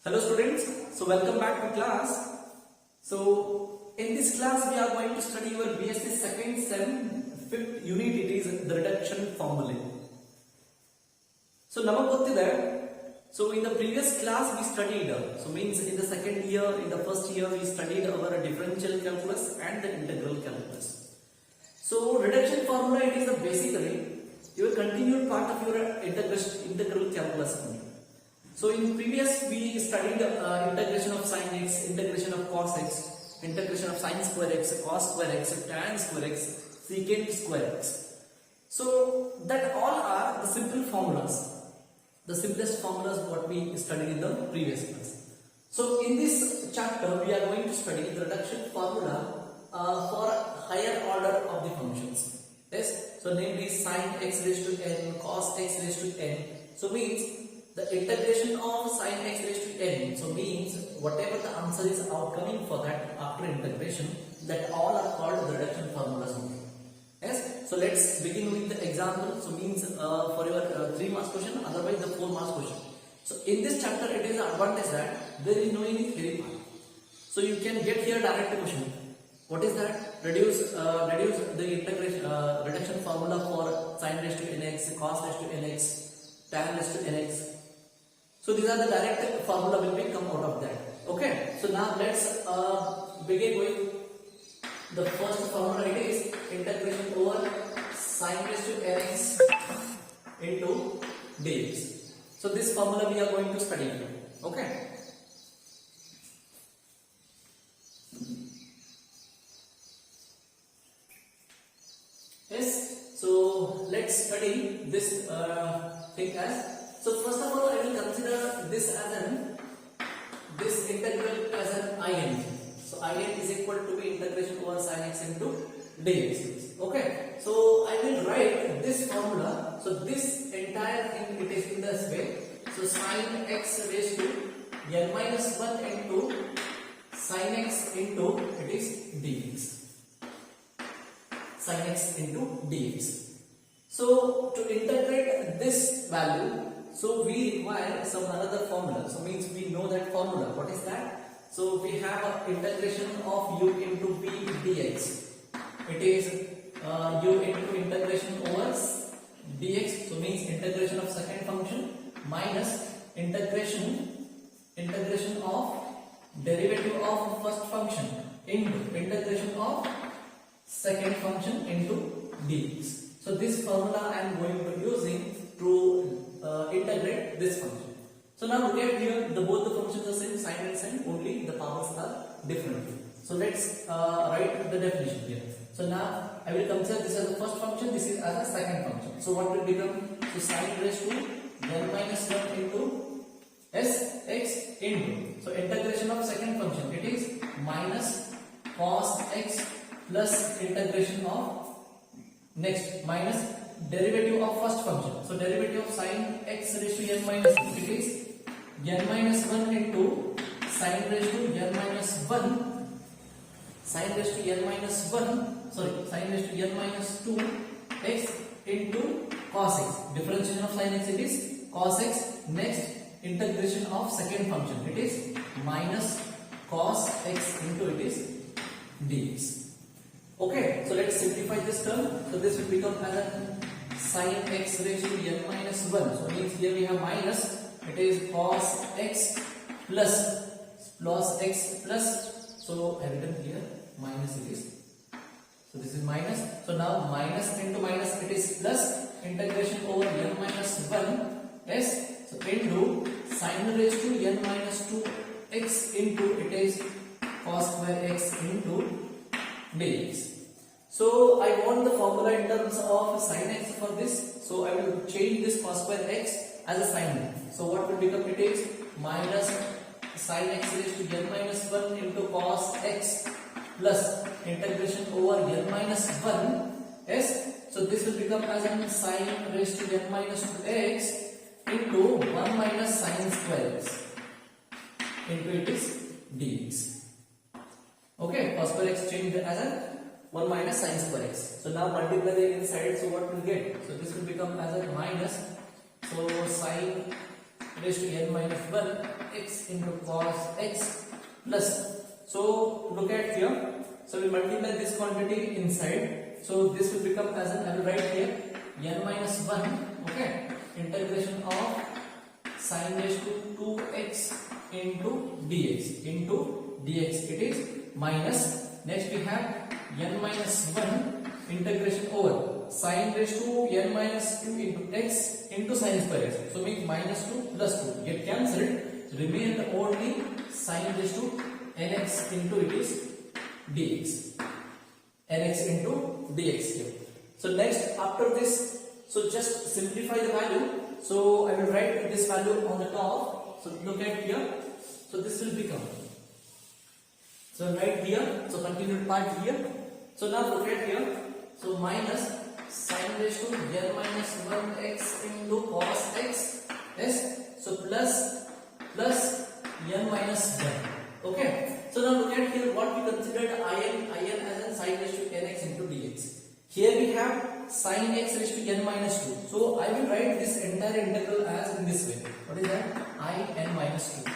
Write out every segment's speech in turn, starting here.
Hello students, so welcome back to class. So in this class we are going to study your BSc second sem 5th unit. It is the reduction formulae. So ನಮಗೆ ಗೊತ್ತಿದೆ, so in the previous class we studied, so means in the second year, in the first year we studied our differential calculus and the integral calculus. So reduction formula, it is the basically your continued part of your integral calculus. So in previous we studied integration of sin x, integration of cos x, integration of sin square x, cos square x, tan square x, secant square x. So that all are the simple formulas, the simplest formulas what we studied in the previous class. So in this chapter we are going to study the reduction formula for higher order of the functions. Yes, so namely sin x raised to n, cos x raised to n. So means the integration of sin x raised to n, so means whatever the answer is outcoming for that after integration, that all are called the reduction formulas only. Yes, so let's begin with the example. So means for your 3 marks question, otherwise the 4 marks question. So in this chapter it is advantage that there is no any theory part, so you can get here direct question. What is that? Reduce the integration reduction formula for sin raised to nx, cos raised to nx, tan raised to nx. So these are the direct formula will be come out of that. Okay, so now let's begin with the first formula. It is integration over sin raised to nx into dx. So this formula we are going to study here. Okay, yes, so let's study this thing as. So first of all I will consider this integral as an IN. So IN is equal to be integration over sin x into dx. Okay, so I will write this formula. So this entire thing it is in this way. So sin x raised to n minus 1 into sin x into it is dx. Sin x into dx. So to integrate this value, so we require some another formula. So means we know that formula. What is that? So we have a integration of u into v dx. It is u into integration over dx. So means integration of second function minus integration of derivative of first function into integration of second function into dx. So this formula I am going to using to integrate this function. So now look at here, both the functions are same, sin and sin, only the powers are different. So let's write the definition here. So now I will consider this as the first function, this is as a second function. So what will become? So sin raised to n minus 1 into sx into, so integration of second function, it is minus cos x plus integration of next minus derivative of first function. So derivative of sin x raised to n minus 2, it is n minus 1 into sin raised to n minus 1, sin raised to n minus 1, sorry, sin raised to n minus 2 x into cos x. Differentiation of sin x, it is cos x. Next integration of second function, it is minus cos x into it is dx. Okay, so let's simplify this term. So this will become as a sin x raised to n minus 1. So means here we have minus, it is cos x plus x plus, so I written here minus it is. So this is minus. So now minus into minus it is plus, integration over n minus 1 s, so into sin raised to n minus 2 x into it is cos square x into dx. So I want the formula in terms of sin x for this. So I will change this cos square x as a sin. So what will become? It is minus sin x raised to n minus 1 into cos x plus integration over n minus 1 s. So this will become as an sin raised to n minus 2x into 1 minus sin square x into it is dx. Okay, cos square x changed as a 1 minus sin square x. So now multiply the inside. So what will get? So this will become as a minus. So sin raised to n minus 1 x into cos x plus. So look at here. So we multiply this quantity inside. So this will become as an, I will write here n minus 1. Okay, integration of sin raised to 2x into dx. It is minus. Next we have n minus 1 integration over sin raised to n minus 2 into x into sin square x. So means minus 2 plus 2 get cancelled. Remain only sin raised to nx into it is dx. Nx into dx here. So next after this, so just simplify the value. So I will write this value on the top. So look at here. So this will become. So right here. So continued part here. So now look at here. So minus sin raised to n minus 1x into cos x. Yes. So plus n minus 1. Okay. So now look at here what we considered in as in sin raised to nx into dx. Here we have sin x raised to n minus 2. So I will write this entire integral as in this way. What is that? In minus 2.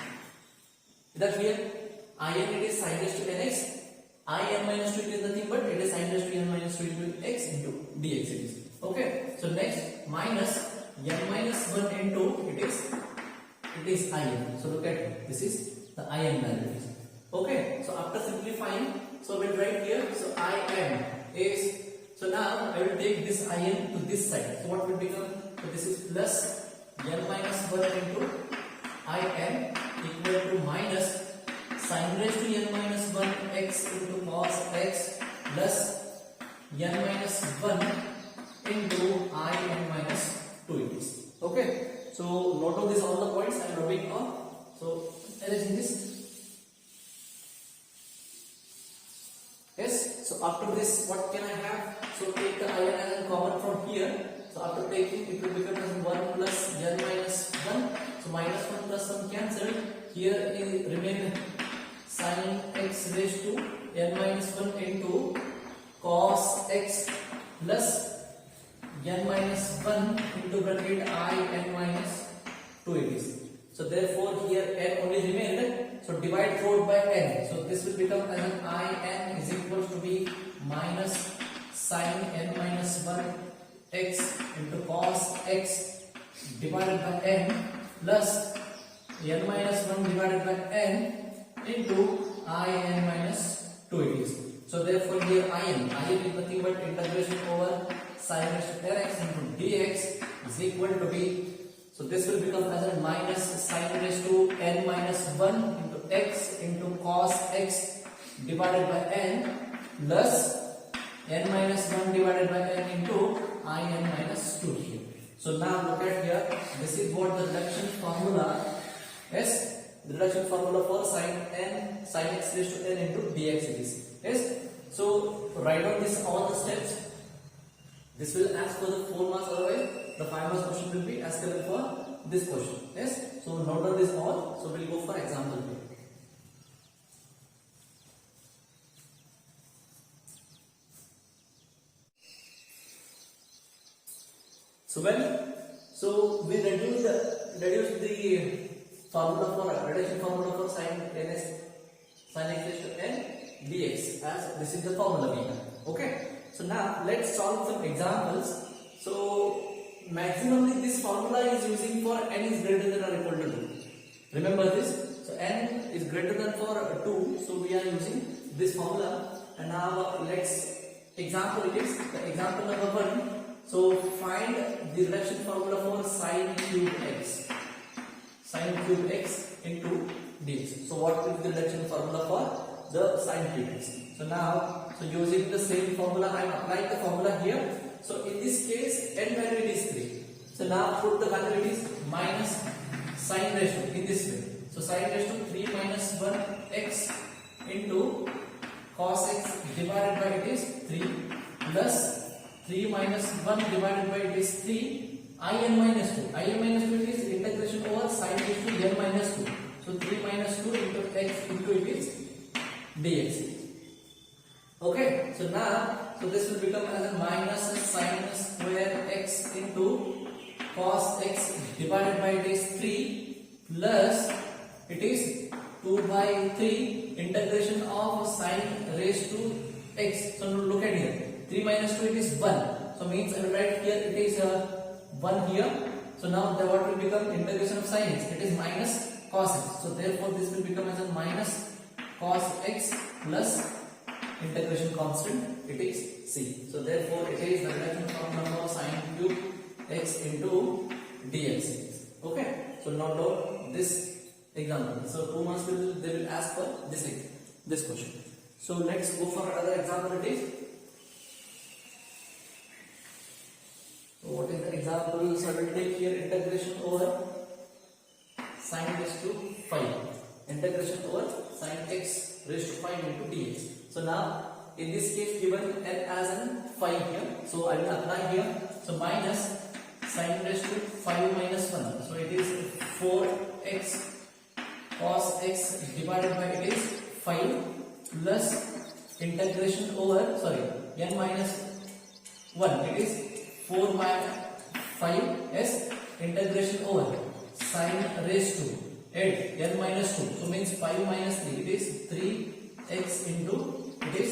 Is that clear? In it is sin raised to nx. In minus 2 it is nothing but it is sin raised to n minus 2 into x into dx it is. Okay. So next minus n minus 1 into it is in. So look at it. This is the in value. Okay. So after simplifying, so we'll write here. So in is. So now I will take this in to this side. So what will become? So this is plus n minus 1 into in equal to minus sin raised to n minus 1 x into cos x plus n minus 1 into in minus 2 it is. Okay. So note of this all the points I am rubbing on. So arranging this. Yes. So after this, what can I have? So take the in as a common from here. So after taking, it will become as 1 plus n minus 1. So minus 1 plus 1 cancelled. Here it remain sin x raised to n minus 1 into cos x plus n minus 1 into bracket n minus 2 it is. So therefore here n only remained. So divide 4 by n. So this will become as an in is equal to be minus sin n minus 1 x into cos x divided by n plus n minus 1 divided by n into in minus 2 it is. So therefore here in is nothing but integration over sin raised to nx into dx is equal to be. So this will become as a minus sin raised to n minus 1 into x into cos x divided by n plus n minus 1 divided by n into in minus 2 here. So now look at here. This is what the reduction formula. Yes, the reduction formula for sin x raised to n into dx it is. Yes. So write down this all the steps. This will ask for the 4 marks, otherwise the 5 marks question will be asked for this question. Yes. So note down this all. So we'll go for example here. So we reduce the formula for reduction formula for sin x raised to n dx as this is the formula we have. Okay. So now let's solve some examples. So maximally this formula is using for n is greater than or equal to 2. Remember this. So n is greater than for 2. So we are using this formula. And now let's example it is the example number 1. So find the reduction formula for sin cube x. Sin cube x into dx. So what is the reduction formula for the sin cube x? So now, so using the same formula, I am applying the formula here. So in this case, n value is 3. So now put the value is minus sin raised to in this way. So sin raised to 3 minus 1 x into cos x divided by it is 3 plus 3 minus 1 divided by it is 3 in minus 2. In minus 2 it is integration over sin raised to n minus 2. So 3 minus 2 into x into it is dx. Okay. So now, so this will become as a minus sin square x into cos x divided by it is 3 plus it is 2 by 3 integration of sine raised to x. So now look at here, 3 minus 2 it is 1. So means I will write here it is 1 here. So now what will become integration of sine x? It is minus cos x. So therefore this will become as a minus cos x plus integration constant, it is c. So therefore it is the reduction formula of sine cube x into dx. Okay. So now note this example. So 2 marks they will ask for this question. So let's go for another example. It is. So what is the example? So I will take here integration over sine raised to 5. Integration over sine x raised to 5 into dx. So now in this case given n as an 5 here. So I will apply here. So minus sine raised to 5 minus 1. So it is 4x cos x divided by it is 5 plus integration over n minus 1. It is 4 minus 5 s integration over sine raised to 8 n minus 2. So means 5 minus 3. It is 3x into it is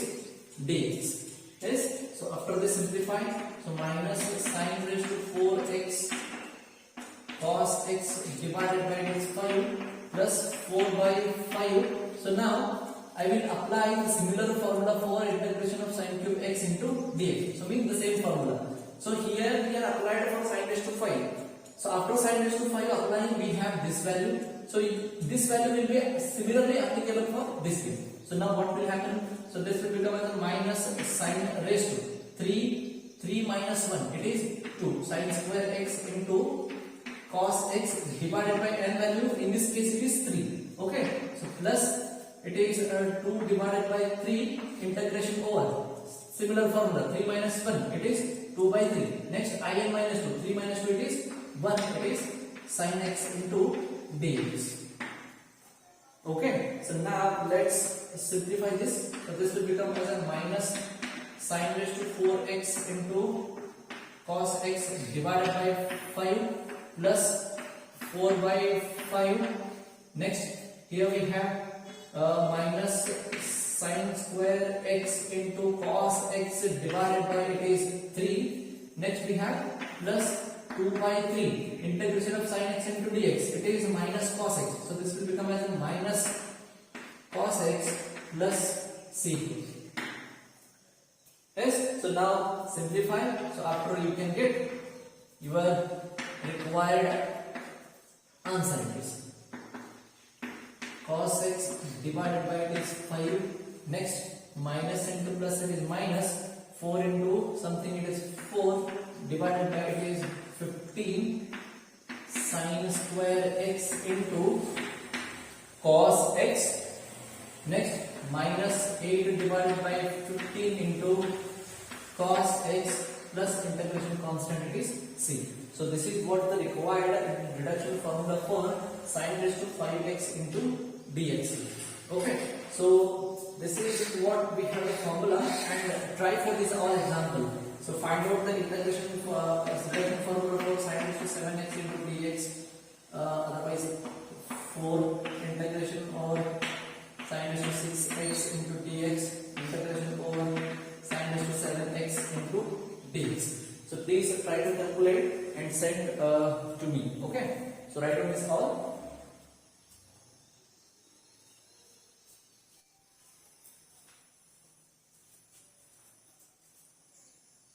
dx. Yes. So after this simplify. So minus sine raised to 4x cos x divided by it is 5 plus 4 by 5. So now I will apply the similar formula for integration of sine cube x into dx. So means the same formula. So here we are applied for sine raised to 5. So after sine raised to 5 applying we have this value. So this value will be similarly applicable for this thing. So now what will happen? So this will become as a minus sine raised to 3 minus 1. It is 2 sine square x into cos x divided by n value. In this case it is 3. Okay. So plus it is 2 divided by 3 integration over similar formula 3 minus 1. It is 2 by 3. Next in minus 2. 3 minus 2 it is 1. It is sine x into dx. Okay. So now let's simplify this. So this will become as a minus sine raised to 4x into cos x divided by 5 plus 4 by 5. Next here we have minus sine square x into cos x divided by it is 3. Next we have plus 2 by 3 integration of sine x into dx. It is minus cos x. So this will become as a minus cos x plus c. Yes. So now simplify. So after you can get your required answer. It is cos x divided by it is 5. Next minus into plus it is minus 4 into something it is 4 divided by it is 15 sine square x into cos x. Next minus 8 divided by 15 into cos x plus integration constant it is c. So this is what the required reduction formula for sine raised to 5x into dx. Okay. So this is what we have the formula, and try for this all example. So find out the integration formula for sine raised to 7x into dx. Otherwise 4 integration or sine raised to 6x into dx, integration over sine raised to 7x into dx. So please try to calculate and send to me. Okay. So write down this all.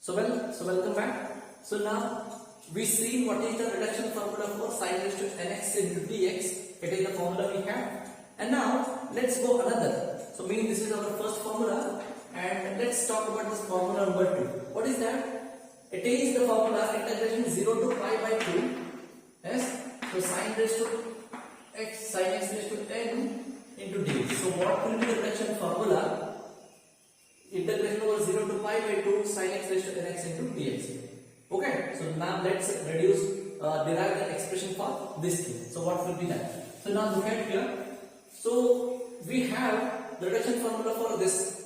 So welcome back. So now we see what is the reduction formula for sine raised to nx into dx. It is the formula we have. And now let's go another. So meaning this is our first formula, and let's talk about this formula number 2. What is that? It is the formula integration 0 to pi by 2. Yes. So sine raised to x sine x raised to n into dx. So what will be the reduction formula? Integration over 0 to pi by 2 sine x raised to nx into dx. Okay. So now let's derive the expression for this thing. So what will be that? So now look at here. So we have the reduction formula for this.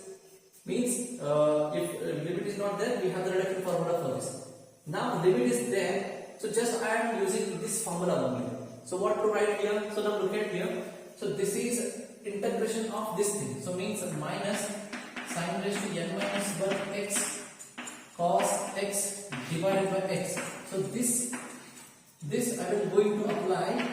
Means if limit is not there, we have the reduction formula for this. Now limit is there, so just I am using this formula only. So what to write here? So now look at here. So this is integration of this thing. So means minus sin raised to n minus 1 x cos x divided by x. So this I will going to apply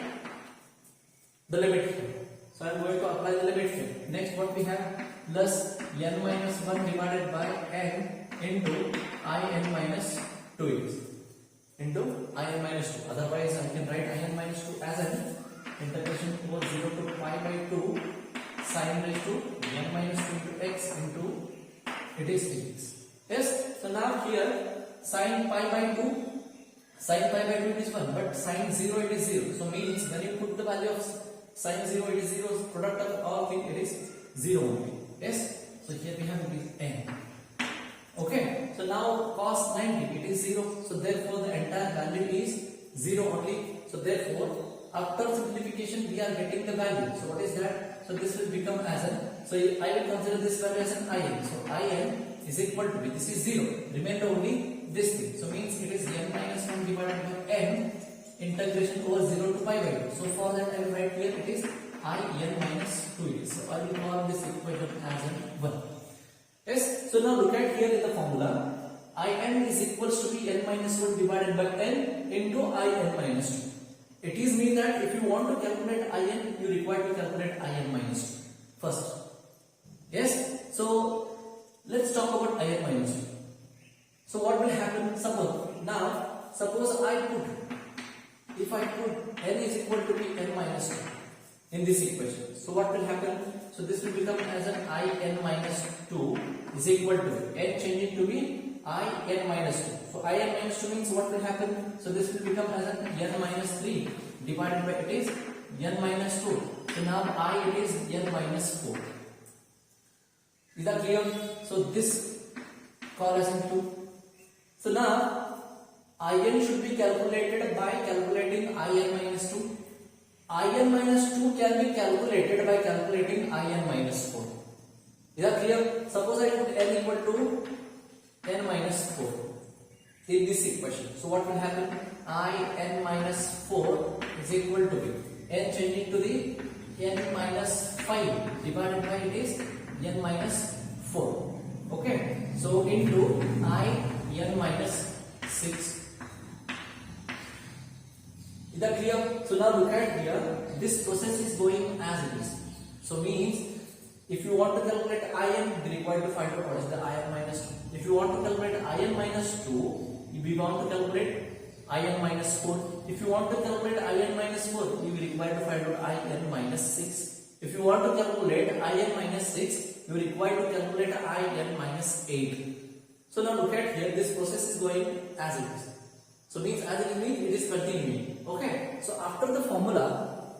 the limit here. So I am going to apply the limit here. Next what we have, plus n minus 1 divided by n into in minus 2x into in minus 2. Otherwise I can write in minus 2 as an integration over 0 to pi by 2 sin raised to n minus 2 into x into it is dx. Yes. So now here sin pi by 2 it is 1, but sin 0 it is 0. So means when you put the value of sin 0 it is 0, product of all things it is 0 only. Yes. So here we have it is n. Okay. So now cos 90 it is 0. So therefore the entire value is 0 only. So therefore after simplification we are getting the value. So what is that? So this will become as an, so I will consider this value as an in. So in is equal to this is 0. Remainder only this thing. So means it is n minus 1 divided by n integration over 0 to pi by 2. So for that I will write here it is in minus 2. So I will call this equation as an 1. Yes. So now look at here in the formula. In is equals to be n minus 1 divided by n into in minus 2. It is mean that if you want to calculate in, you require to calculate in minus 2 first. Yes. So let's talk about in minus 2. So what will happen? Suppose if I put n is equal to be n minus 2 in this equation. So what will happen? So this will become as an in minus 2 is equal to n changing to be in minus 2. So in minus 2 means what will happen? So this will become as an n minus 3 divided by it is n minus 2. So now it is n minus 4. Is that clear? So this call as in 2. So now in should be calculated by calculating in minus 2. In minus 2 can be calculated by calculating in minus 4. Is that clear? Suppose I put n equal to n minus 4 in this equation. So what will happen? In minus 4 is equal to be n changing to the n minus 5 divided by it is n minus 4. Okay. So into in minus 6. Is that clear? So now look at here. This process is going as it is. So means if you want to calculate in, we require to find out what is the in minus 2. If you want to calculate in minus 2, we want to calculate in minus 4. If you want to calculate in minus 4, we will require to find out in minus 6. If you want to calculate in minus 6, you require to calculate in minus 8. So now look at here, this process is going as it is. So means as it is continuing. Okay. So after the formula,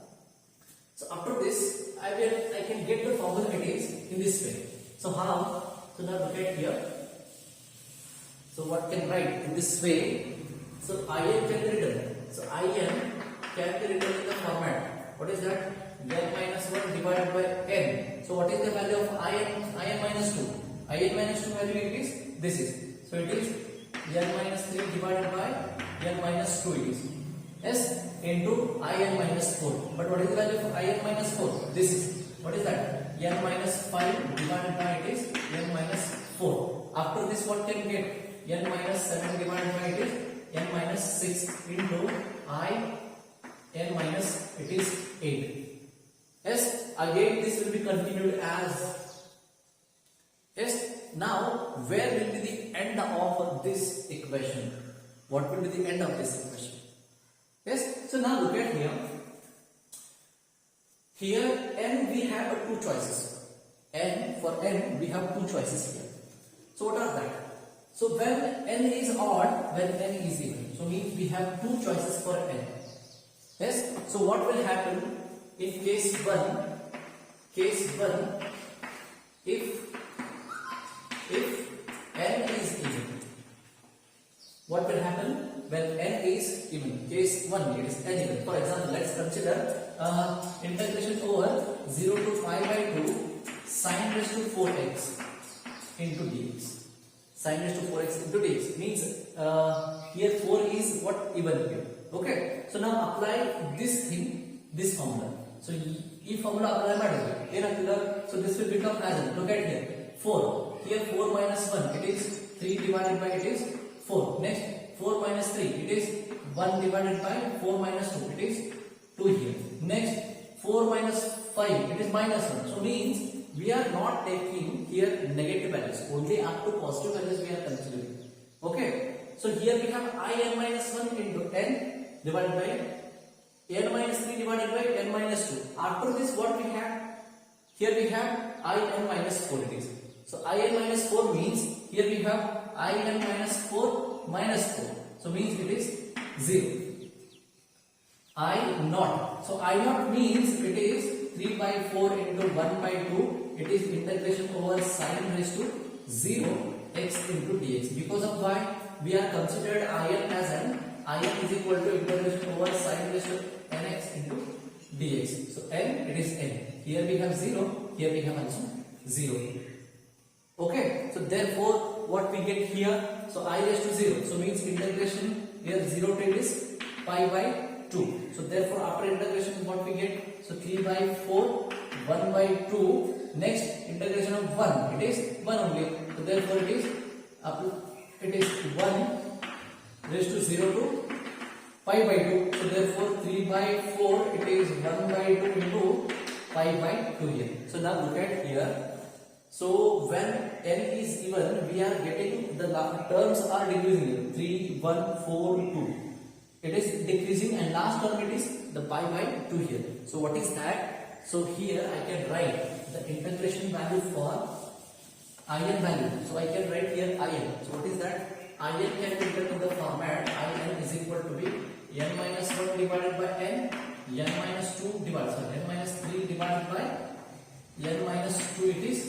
so after this, I can get the formula it is in this way. So how? So now look at here. So what can write in this way? So in can be written. So in can be written in the format. What is that? n minus 1 divided by n. So what is the value of in minus 2? In minus 2 value it is this is. So it is n minus 3 divided by n minus 2 it is. Yes, into in minus 4. But what is the value of in minus 4? This is. What is that? n minus 5 divided by it is n minus 4. After this what can get? N minus 7 divided by it is n minus 6 into n minus it is 8. Yes, again this will be continued as. Yes, now where will be the end of this equation? What will be the end of this equation? Yes, so now look at here. Here n we have two choices. For n we have two choices here. So what are that? So when n is odd, when n is even. So means we have two choices for n. Yes, so what will happen in case 1? Case 1, if n is even. What will happen when n is even? Case 1, it is n even. For example, let's consider integration over 0 to pi by 2 sin raised to 4x into dx. Sin raised to 4x into dx means here 4 is what? Even here. Okay, so now apply this thing, this formula. So ಈ formula apply ಮಾಡಿದ್ರೆ ಏನಾಗ್ತದೆ? So this will become as in, look at here, 4. Here 4 minus 1, it is 3 divided by, it is 4. Next 4 minus 3, it is 1 divided by 4 minus 2, it is 2 here. Next 4 minus 5, it is minus 1. So means we are not taking here negative values, only up to positive values we are considering. Okay, so here we have I n minus 1 into n divided by n minus 3 divided by n minus 2. After this what we have? Here we have I n minus 4 it is. So I n minus 4 means here we have I n minus 4 minus 4. So means it is 0. I naught. So I naught means it is 3 by 4 into 1 by 2. It is integration over sin raised to 0 x into dx. Because of why we are considered in as n. In is equal to integration over sin raised to nx into dx. So n, it is n. Here we have 0. Here we have also 0. Okay. So therefore what we get here? So I raised to 0. So means integration here 0 to it is pi by 2. So therefore after integration what we get? So 3 by 4, 1 by 2. Next integration of 1, it is 1 only. So therefore it is 1 raised to 0 to pi by 2. So therefore 3 by 4, it is 1 by 2 into pi by 2 here. So now look at here. So when n is even, we are getting the terms are decreasing. 3, 1, 4, 2. It is decreasing, and last term it is the pi by 2 here. So what is that? So here I can write the integration value for in value. So I can write here in. So what is that? In can be written in the format in is equal to be n minus 1 divided by n minus 2 divided, so n minus 3 divided by n minus 2 it is.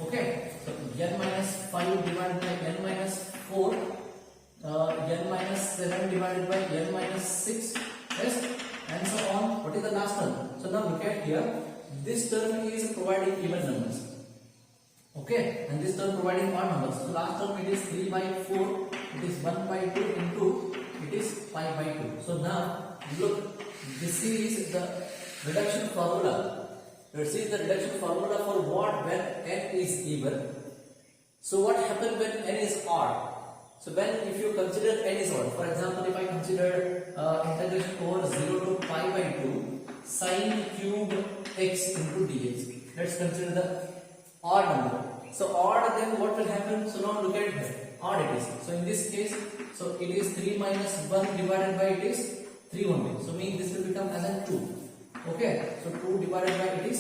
Okay, so n minus 5 divided by n minus 4, n minus 7 divided by n minus 6, yes, and so on. What is the last term? So now look at here, this term is providing even numbers. Okay, and this term providing odd numbers. So last term it is 3 by 4, it is 1 by 2 into it is 5 by 2. So now look, this is the reduction formula. Let's see the reduction formula for what when n is even. So what happens when n is odd? So when if you consider n is odd, for example, if I consider integration over 0 to pi by 2 sin cube x into dx. Let's consider the odd number. So odd, then what will happen? So now look at here. Odd it is. So in this case, so it is 3 minus 1 divided by it is 3 only. So mean this will become as a 2. Okay. So 2 divided by it is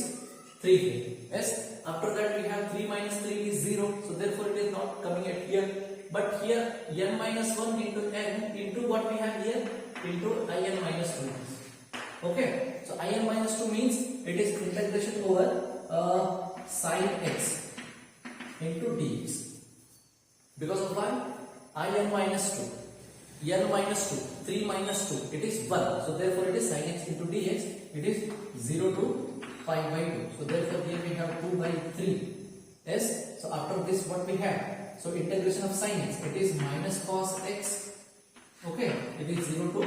3 here. Yes. After that we have 3 minus 3 is 0. So therefore it is not coming at here. But here n minus 1 into n into what we have here into in minus 2. Okay. So in minus 2 means it is integration over sin x into dx. Because of what? In minus 2, n minus 2, 3 minus 2, it is 1. So therefore it is sin x into dx. It is 0 to pi by 2. So therefore here we have 2 by 3. Yes. So after this what we have? So integration of sin x, it is minus cos x. Okay. It is 0 to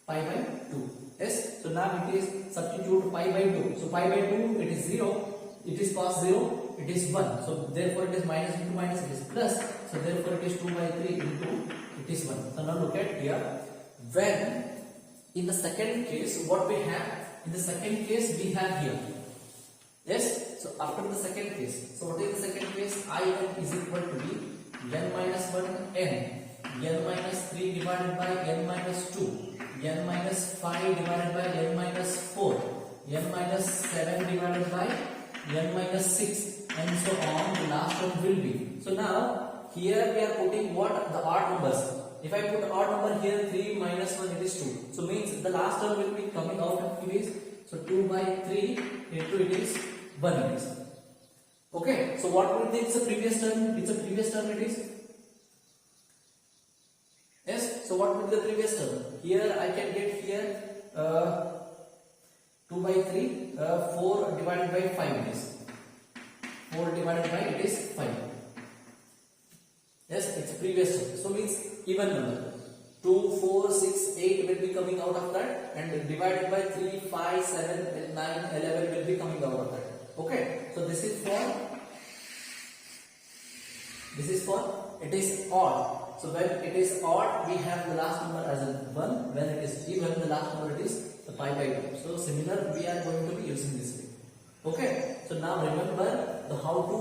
pi by 2. Yes. So now it is substitute pi by 2. So pi by 2 it is 0. It is cos 0. It is 1. So therefore it is minus into minus, it is plus. So therefore it is 2 by 3 into it is 1. So now look at here. When in the second case what we have? In the second case we have here. Yes. So after the second case. So what is the second case? In is equal to be n minus 1 n minus 3 divided by n minus 2, n minus 5 divided by n minus 4, n minus 7 divided by n minus 6, and so on. The last one will be. So now here we are putting what? The odd numbers. If I put odd number here, 3 minus 1, it is 2. So means the last term will be coming out of it is, so 2 by 3 into it is 1 it is. Okay. So what will be the previous term? It's a previous term it is. Yes. So what will be the previous term? Here I can get here 2 by 3, 4 divided by 5 it is. 4 divided by it is 5. Yes, it's previous term. So means even number. 2, 4, 6, 8 will be coming out of that, and divided by 3, 5, 7, 9, 11 will be coming out of that. Okay, so this is for it is odd. So when it is odd, we have the last number as a 1. When it is even, the last number it is the pi by 2. So similar, we are going to be using this way. Okay, so now remember how to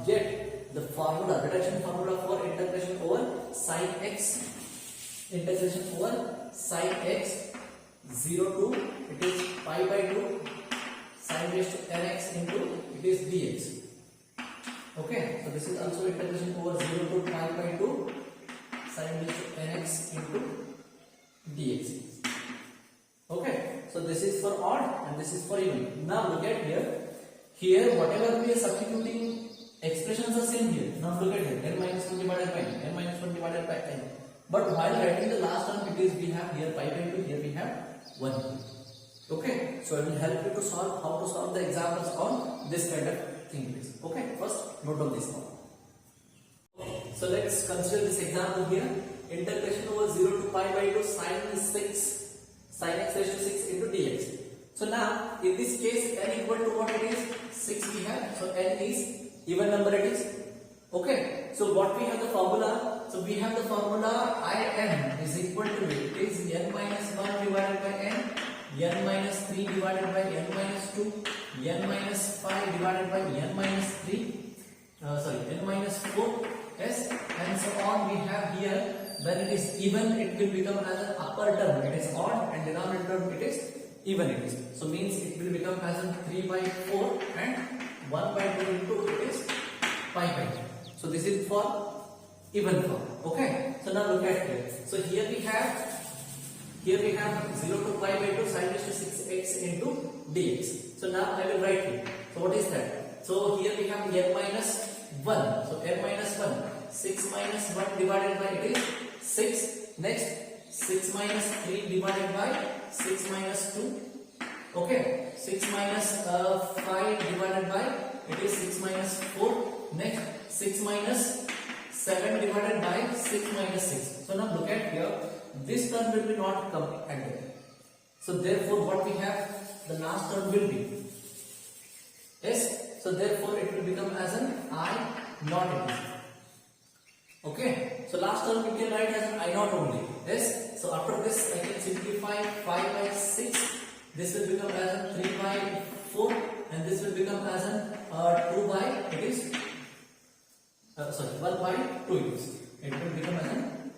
get the formula, reduction formula for integration over sin x. Integration over sin x 0 to it is pi by 2 sin raised to nx into it is dx. Okay, so this is also integration over 0 to pi by 2 sin raised to nx into dx. Okay, so this is for odd and this is for even. Now look at here. Here whatever we are substituting, expressions are same here. Now look at here, n minus 1 divided by n, n minus 1 divided by n. But while writing the last term, it is we have here pi by 2, here we have 1. Okay, so I will help you to solve how to solve the examples on this kind of thing. Okay, first note down this one. So let's consider this example here. Integration over 0 to pi by 2 sin x raised to 6 into dx. So now in this case n equal to what it is? 6 we have. So n is even number it is. Okay, so what we have the formula? So we have the formula In is equal to it is n minus 1 divided by n minus 3 divided by n minus 2, n minus 5 divided by n minus 3, n minus 4, yes, and so on. We have here, when it is even, it will become as an upper term, it is odd, and denominator term it is even it is. So means it will become as an 3 by 4 and 1 by 2 into it is pi by 2. So this is for even form. Okay, so now look at here. So here we have 0 to pi by 2 sin raised to 6x into dx. So now I will write here. So what is that? So here we have n minus 1. So n minus 1, 6 minus 1 divided by it is 6. Next 6 minus 3 divided by 6 minus 2. Okay, 6 minus 5 divided by it is 6 minus 4. Next 6 minus 7 divided by 6 minus 6. So now look at here, this term will be not come added. So therefore what we have, the last term will be, yes, so therefore it will become as an I not it. Okay, so last term we can write as an I not only, yes. So after this I can simplify 5 by 6, this will become as an 3 by 4, and this will become as an 2 by it is 1 by 2 it is. It will become as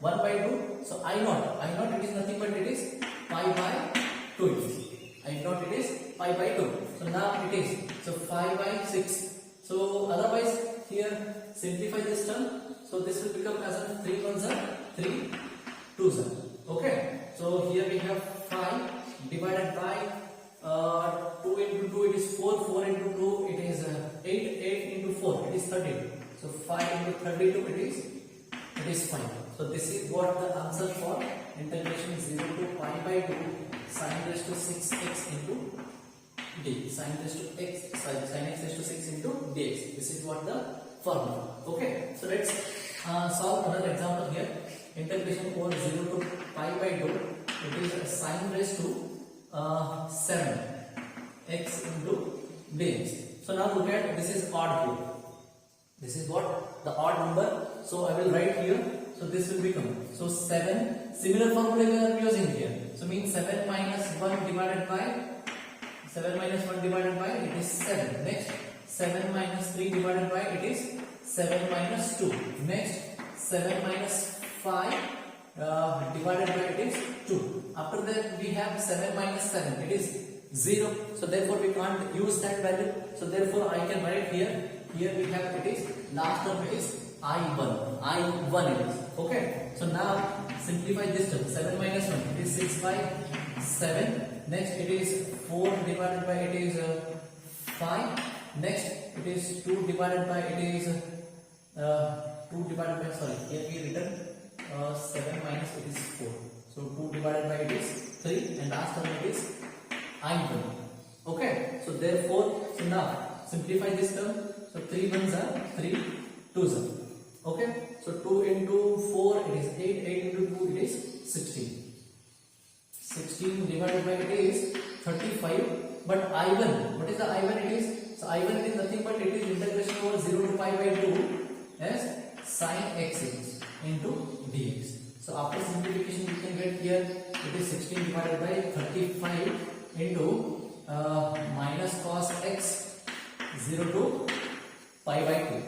1 by 2. So I naught it is nothing but it is pi by 2 it is. I naught it is pi by 2. So now it is, so 5 by 6. So otherwise here simplify this term. So this will become as 3 ones are 3 2s are. Okay. So here we have 5 divided by 2 into 2 it is 4, 4 into 2 it is 8, 8 into 4 it is 13. So 5 into 32 it is 5. So this is what the answer for integration 0 to pi by 2 sin raised to 6x into d. Sin raised to x, sin x raised to 6 into dx. This is what the formula. Okay. So let's solve another example here. Integration over 0 to pi by 2. It is sin raised to 7 x into dx. So now look at, this is odd here. This is what? The odd number. So I will write here. So this will become, so 7, similar formula we are using here. So means 7 minus 1 divided by, it is 7. Next, 7 minus 3 divided by, it is 7 minus 2. Next, 7 minus 5 divided by, it is 2. After that we have 7 minus 7, it is 0. So therefore we can't use that value. So therefore I can write here. Here we have it is, last term it is I1 it is. Okay. So now simplify this term. 7 minus 1 it is 6 by 7. Next it is 4 divided by it is 5. Next it is 2 divided by it is 2 divided by, sorry, here we written 7 minus it is 4. So 2 divided by it is 3, and last term it is I1. Okay. So therefore, so now simplify this term. So 3 ones are 3 2s are. Okay. So 2 into 4 it is 8, 8 into 2 it is 16. 16 divided by it is 35, but I1, what is the I1 it is? So I1 is nothing but it is integration over 0 to pi by 2 as sin x into dx. So after simplification you can get here it is 16 divided by 35 into minus cos x 0 to pi by 2.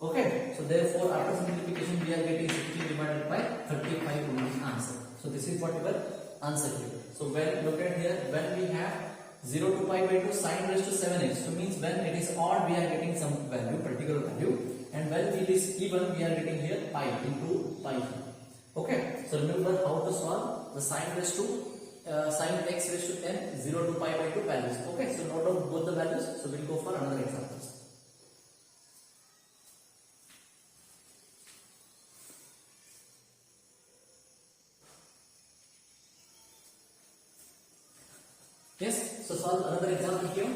Okay, so therefore after simplification we are getting 16 divided by 35 only answer. So this is what your answer here. So when look at here, when we have 0 to pi by 2 sin raised to 7x, so means when it is odd we are getting some value, particular value, and when it is even we are getting here pi into pi. Okay, so remember how to solve the sin raised to sin x raised to n 0 to pi by 2 values. Okay, so note down both the values. So we'll go for another examples. Yes, so solve another example here.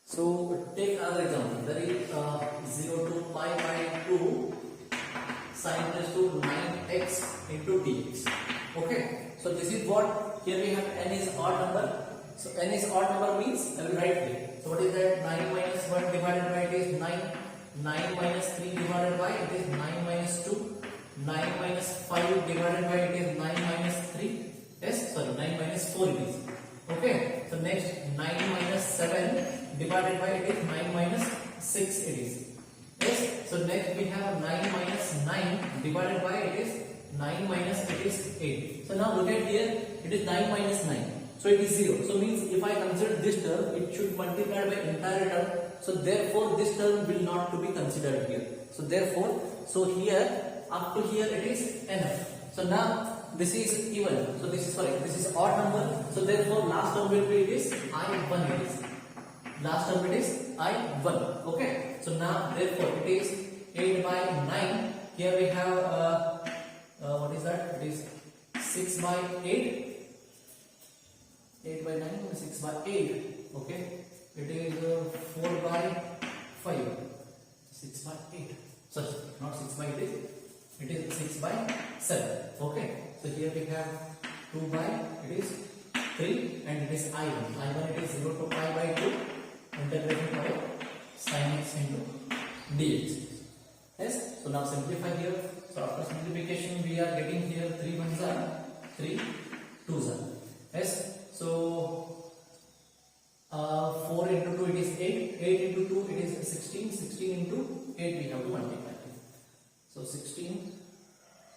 So take another example. There is 0 to pi by 2 sin raised to 9x into dx. Okay, so this is what here we have n is odd number. So n is odd number means I will write here. So what is that? 9 minus 1 divided by it is 9. 9 minus 3 divided by it is 9 minus 2. 9 minus 5 divided by it is 9 minus 3. Yes, sorry, 9 minus 4 it is. Okay, so next 9 minus 7 divided by it is 9 minus 6 it is. Yes, so next we have 9 minus 9 divided by it is 9 minus it is 8. So now look at here, it is 9 minus 9. So it is 0. So means if I consider this term, it should multiply by entire term. So therefore this term will not to be considered here. So therefore, so here up to here it is enough. So now this is even. So this is this is odd number. So therefore last term will be it is I1 it is. Last term it is I1. Okay. So now therefore it is 8 by 9. Here we have what is that? It is 6 by 8. 8 by 9, 6 by 8. Okay. It is 4 by 5. 6 by 8. Sorry, not 6 by 8. It is 6 by 7. Okay. So here we have 2 by it is 3 and it is I1. I1 it is 0 to pi by 2. Integration by sin x into dx. Yes. So now simplify here. So after simplification we are getting here 3 ones are 3 2s are. Yes. So 4 into 2 it is 8, 8 into 2 it is 16, 16 into 8 we have to multiply. So 16,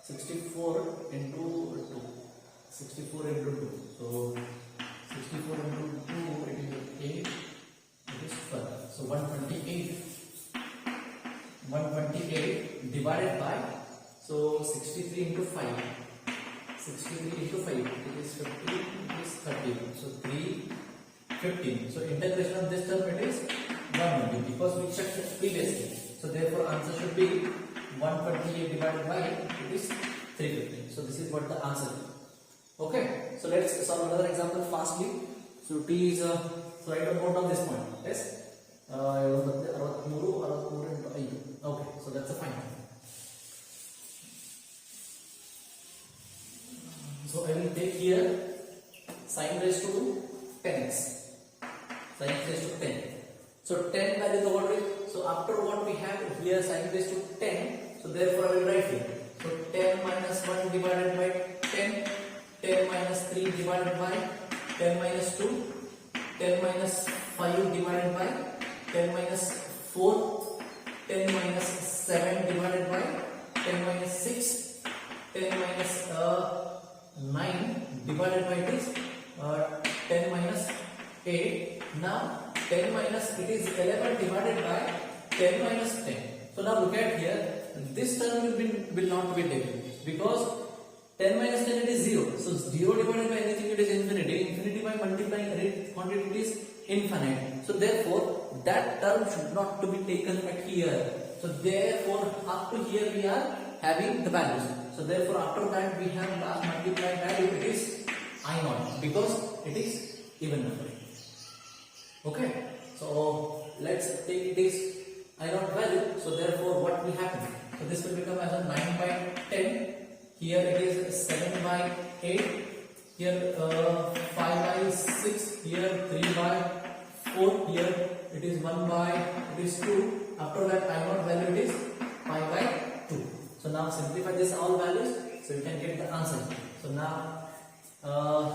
64 into 2, 64 into 2. So 64 into 2 it is 8, it is 12. So 128, 128 divided by, so 63 into 5. 63 into 5 it is 15, it is 30. So 3 15. So integration of this term it is 120 because we checked previously. So therefore answer should be 128 divided by it is 350. So this is what the answer is. Okay. So let's solve another example fastly. So t is so write down note on this point. Yes. Okay. So that's a fine. So I will take here sin raised to 10x. Sin raised to 10. So 10 value is over with. So after what we have here sin raised to 10. So therefore I will write here. So 10 minus 1 divided by 10. 10 minus 3 divided by 10 minus 2. 10 minus 5 divided by 10 minus 4. 10 minus 7 divided by 10 minus 6. 10 minus 9 divided by this 10 minus 8. Now 10 minus it is 11 divided by 10 minus 10. So now look at here, this term will not be taken because 10 minus 10 it is 0. So 0 divided by anything it is infinity. Infinity by multiplying rate quantity it is infinite. So therefore that term should not to be taken at here. So therefore up to here we are having the values. So therefore after that we have last multiplied value it is I0 because it is even number. Okay, so let's take this I0 value. So therefore what will happen? So this will become as a 9 by 10. Here it is 7 by 8. Here 5 by 6. Here 3 by 4. Here it is 1 by, it is 2. After that I0 value it is 5 by 2. So now simplify this all values, so you can get the answer. So now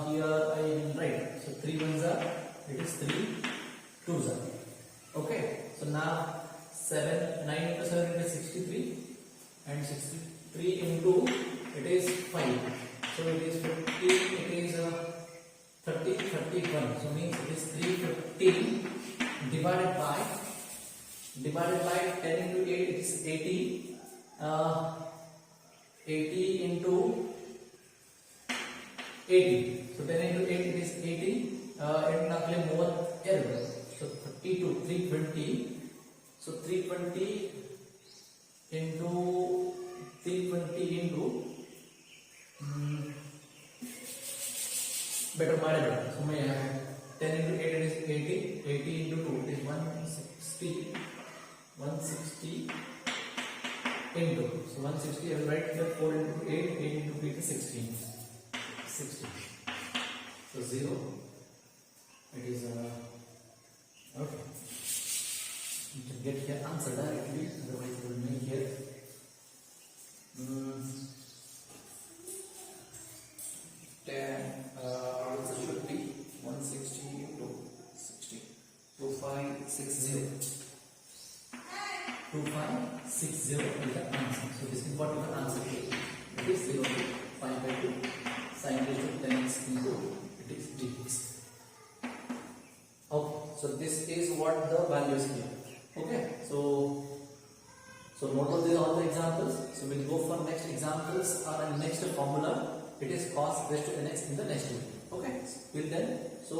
here I will write. So 3 ones are, it is 3 2s are. Okay. So now 9 into 7 it is 63, and 63 into it is 5. So it is 50. It is 30 31. So means it is 315 divided by 10 into 8 it is 80. 80 into 80. So 10 into 8 it is 80. And now play more error. So 32 320. So 320 into better multiply. So may have 10 into 8 it is 80. 80 into 2 it is 160. 160 into, so 160 I will write here 4 into 8. 8 into 3 is 16. 60. So 0. It is okay. You can get here answer directly, otherwise you will make here. Answer should be 160 into 60. 2560. 2560 is the answer. So this is what you can answer here. It is 0 to 5 by 2 sin raised to 10x into it is dx. Okay, so this is what the value is here. Okay, so note all these all the examples. So we'll go for next examples or next formula. It is cos raised to nx in the next video. Okay, till then, so